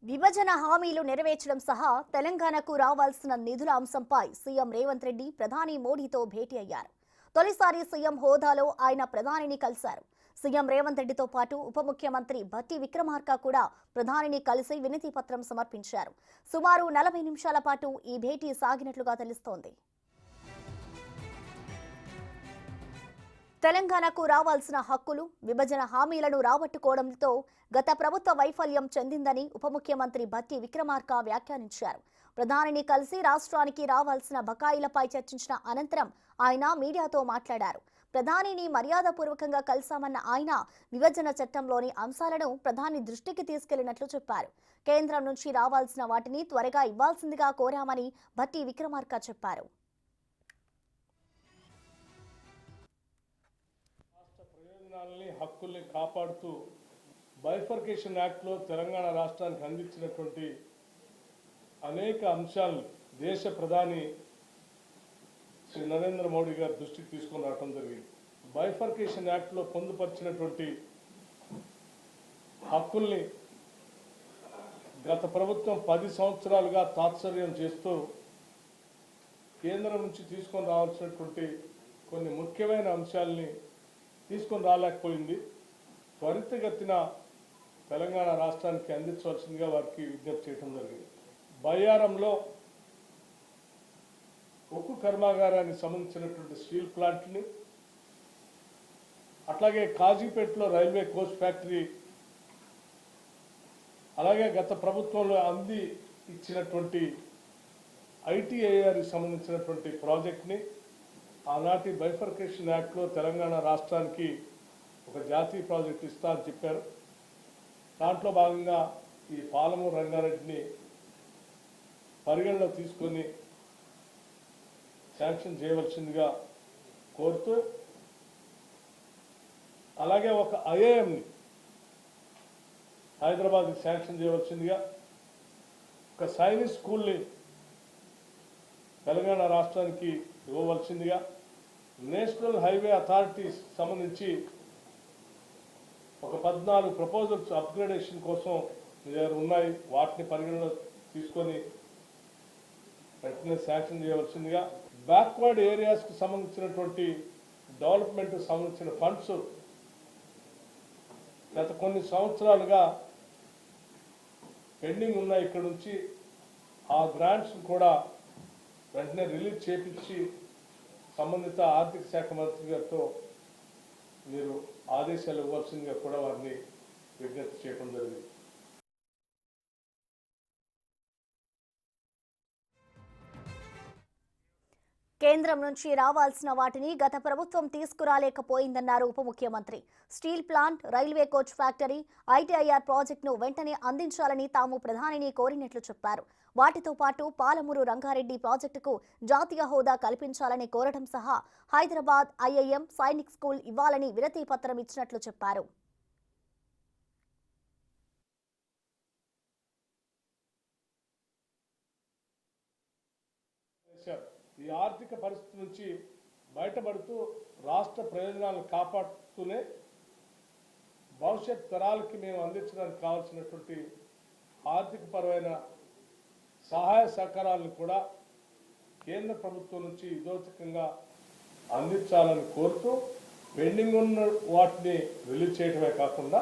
విభజన హామీలు నెరవేర్చడం సహా తెలంగాణకు రావాల్సిన నిధుల అంశంపై సీఎం రేవంత్ రెడ్డి ప్రధాని మోడీతో భేటీ అయ్యారు. తొలిసారి సీఎం హోదాలో ఆయన ప్రధానిని కలిశారు. సీఎం రేవంత్ రెడ్డితో పాటు ఉప ముఖ్యమంత్రి భట్టి విక్రమార్క కూడా ప్రధానిని కలిసి వినతి పత్రం సమర్పించారు. సుమారు 40 నిమిషాల పాటు ఈ భేటీ సాగినట్లుగా తెలుస్తోంది. తెలంగాణకు రావాల్సిన హక్కులు, విభజన హామీలను రాబట్టుకోవడంతో గత ప్రభుత్వ వైఫల్యం చెందిందని ఉప ముఖ్యమంత్రి భట్టి విక్రమార్క వ్యాఖ్యానించారు. ప్రధానిని కలిసి రాష్ట్రానికి రావాల్సిన బకాయిలపై చర్చించిన అనంతరం ఆయన మీడియాతో మాట్లాడారు. ప్రధానిని మర్యాదపూర్వకంగా కలిశామన్న ఆయన విభజన చట్టంలోని అంశాలను ప్రధాని దృష్టికి తీసుకెళ్లినట్లు చెప్పారు. కేంద్రం నుంచి రావాల్సిన వాటిని త్వరగా ఇవ్వాల్సిందిగా కోరామని భట్టి విక్రమార్క చెప్పారు. హక్కుల్ని కాపాడుతూ బైఫర్కేషన్ యాక్ట్లో తెలంగాణ రాష్ట్రానికి అందించినటువంటి అనేక అంశాలను దేశ ప్రధాని శ్రీ నరేంద్ర మోడీ గారి దృష్టికి తీసుకొని రావడం జరిగింది. బైఫర్కేషన్ యాక్ట్లో పొందుపరిచినటువంటి హక్కుల్ని గత ప్రభుత్వం 10 సంవత్సరాలుగా తాత్సర్యం చేస్తూ కేంద్రం నుంచి తీసుకొని రావాల్సినటువంటి కొన్ని ముఖ్యమైన అంశాలని తీసుకొని రాలేకపోయింది. త్వరితగతిన తెలంగాణ రాష్ట్రానికి అందించవలసిందిగా వారికి విజ్ఞప్తి చేయడం జరిగింది. బయ్యారంలో ఉక్కు కర్మాగారానికి సంబంధించినటువంటి స్టీల్ ప్లాంట్ని, అట్లాగే కాజీపేటలో రైల్వే కోచ్ ఫ్యాక్టరీ, అలాగే గత ప్రభుత్వంలో అంది ఇచ్చినటువంటి ఐటీఐఆర్కి సంబంధించినటువంటి ప్రాజెక్ట్ని ఆనాటి బైఫర్కేషన్ యాక్ట్లో తెలంగాణ రాష్ట్రానికి ఒక జాతీయ ప్రాజెక్ట్ ఇస్తా అని చెప్పారు. దాంట్లో భాగంగా ఈ పాలమూరు రంగారెడ్డిని పరిగణలో తీసుకొని శాంక్షన్ చేయవలసిందిగా కోరుతూ, అలాగే ఒక ఐఐఎంని హైదరాబాద్కి శాంక్షన్ చేయవలసిందిగా, ఒక సైనిక్ స్కూల్ని తెలంగాణ రాష్ట్రానికి ఇవ్వవలసిందిగా, నేషనల్ హైవే అథారిటీస్ సంబంధించి ఒక 14 ప్రపోజల్స్ అప్గ్రేడేషన్ కోసం ఉన్నాయి, వాటిని పరిగణలో తీసుకొని వెంటనే శాంక్షన్ చేయవలసిందిగా, బ్యాక్వర్డ్ ఏరియాస్కి సంబంధించినటువంటి డెవలప్మెంట్కి సంబంధించిన ఫండ్స్ గత కొన్ని సంవత్సరాలుగా పెండింగ్ ఉన్నాయి. ఇక్కడ నుంచి ఆ గ్రాంట్స్ కూడా వెంటనే రిలీజ్ చేపించి సంబంధిత ఆర్థిక శాఖ మంత్రి గారితో మీరు ఆదేశాలు ఇవ్వాల్సిందిగా కూడా వారిని విజ్ఞప్తి చేయడం జరిగింది. కేంద్రం నుంచి రావాల్సిన వాటిని గత ప్రభుత్వం తీసుకురాలేకపోయిందన్నారు ఉప ముఖ్యమంత్రి. Steel plant, railway coach factory, ITIR ప్రాజెక్టును వెంటనే అందించాలని తాము ప్రధానిని కోరినట్లు చెప్పారు. వాటితో పాటు పాలమూరు రంగారెడ్డి ప్రాజెక్టుకు జాతీయ హోదా కల్పించాలని కోరడం సహా హైదరాబాద్ ఐఐఎం, సైనిక్ స్కూల్ ఇవ్వాలని వినతి పత్రం ఇచ్చినట్లు చెప్పారు. ఈ ఆర్థిక పరిస్థితి నుంచి బయటపడుతూ రాష్ట్ర ప్రయోజనాలను కాపాడుతూనే భవిష్యత్ తరాలకి మేము అందించడానికి కావాల్సినటువంటి ఆర్థిక పరమైన సహాయ సహకారాలను కూడా కేంద్ర ప్రభుత్వం నుంచి ఇదోచకంగా అందించాలని కోరుతూ పెండింగ్ ఉన్న వాటిని రిలీజ్ చేయడమే కాకుండా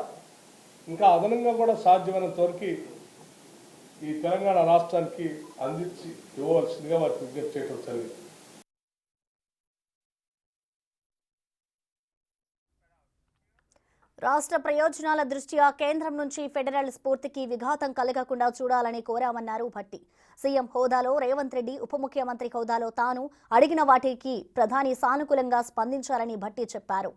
ఇంకా అదనంగా కూడా సాధ్యమైనంత వరకు ఈ తెలంగాణ రాష్ట్రానికి అందించి ఇవ్వవలసిందిగా వారికి విజ్ఞప్తి చేయడం జరిగింది. రాష్ట్ర ప్రయోజనాల దృష్ట్యా కేంద్రం నుంచి ఫెడరల్ స్ఫూర్తికి విఘాతం కలగకుండా చూడాలని కోరామన్నారు భట్టి. సీఎం హోదాలో రేవంత్ రెడ్డి, ఉప ముఖ్యమంత్రి హోదాలో తాను అడిగిన వాటికి ప్రధాని సానుకూలంగా స్పందించాలని భట్టి చెప్పారు.